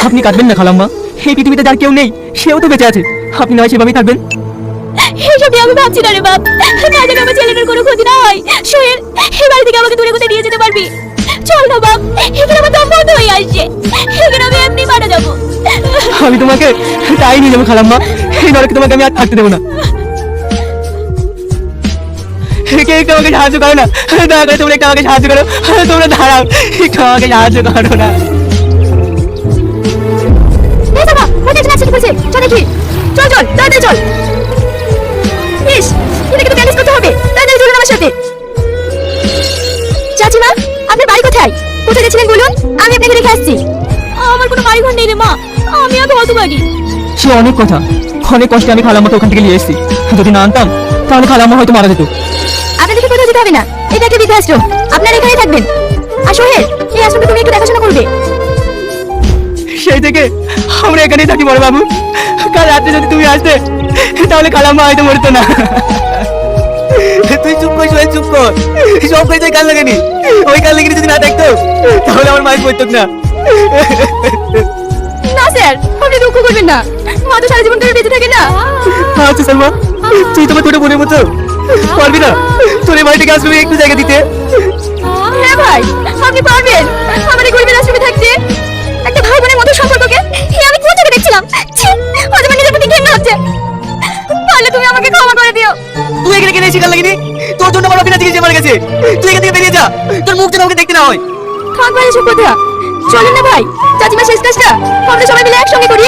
আপনি কাঁদবেন না খালাম্মা, এই পৃথিবীতে যার কেউ নেই সেও তো বেঁচে আছে, আপনি নয় সেভাবেই থাকবেন। এইসব নিয়ে আমি ভাবছি না রে বাপ, না যেন আমার ছেলেটার কোনো ক্ষতি না হয়। সোহেল, এই বাড়ি থেকে আমাকে দূরে কোথায় নিয়ে যেতে পারবি? চল না বাপ, এখানে আমার দম বন্ধ হয়ে আসছে, এখানে আমি এমনি মারা যাবো। আমি তোমাকে তাই নিয়ে যাবো খালাম্মা, এই নরকে তোমাকে আমি আর থাকতে দেবো না। কে একটু আমাকে সাহায্য করো না, দয়া করে তোমরা একটু আমাকে সাহায্য করো, তোমরা দাঁড়াও, একটু আমাকে সাহায্য করো না। এই বাবা, ওটা একজন অ্যাক্সিডেন্ট করেছে, চল দেখি। চল চল, তাড়াতাড়ি চল। ইস, এটাকে তো ম্যানেজ করতে হবে, তাড়াতাড়ি চলুন আমার সাথে। চাচিমা, আপনার বাড়ি কোথায়? কোথায় গেছিলেন বলুন, আমি আপনাকে রেখে আসছি। আমার কোনো বাড়ি ঘর নেই রে মা, আমি এত হতভাগী। সে অনেক কথা, অনেক কষ্টে আমি খালাম্মাকে ওখান থেকে নিয়ে এসেছি, যদি না আনতাম তাহলে খালাম্মা হয়তো মারা যেত। আপনাদেরকে কোথাও যেতে হবে না, এটা একটা বৃদ্ধাশ্রম, আপনারা এখানেই থাকবেন। আর সোহেল, এই আশ্রমটা তুমি একটু দেখাশোনা করবে। সেই থেকে আমরা এখানেই থাকি বড় বাবু, কাল রাতে যদি তুমি আসতে তাহলে খালাম্মা হয়তো মরতো না। তুই চুপ কর সোহেল, চুপ কর, সব কিছু কাল লাগেনি, ওই কাল লেগে যদি না থাকতো তাহলে আমার মায়ের পড়তো না। না স্যার, আপনি দুঃখ করবেন না, মা তো সারা জীবন ধরে বেঁচে থাকে না। আচ্ছা সালমা, তুই তোমার ছোট বোনের মতো পারবি না তোর এই বাড়িটাকে আশ্রমে একটু জায়গা দিতে? হ্যাঁ ভাই, আপনি পারবেন আমার এই গরিবের আশ্রমে থাকতে। একটা ভাই বোনের মতো সম্পর্ককে আমি কোন চোখে দেখছিলাম, ছি, আজ আমার নিজের প্রতি ঘৃণা হচ্ছে। তাহলে তুমি আমাকে ক্ষমা করে দিও। তুই এখানে কেন এসে কাল লাগেনি? তোর জন্য আমার অভিনয় জিজ্ঞেস আমার কাছে, তুই এখান থেকে বেরিয়ে যা, তোর মুখ যেন আমাকে দেখতে না হয়। থাক ভাই এসব কথা, চলেন না ভাই, চাচিমা শেষ কাজটা আমরা সবাই মিলে একসঙ্গে করি।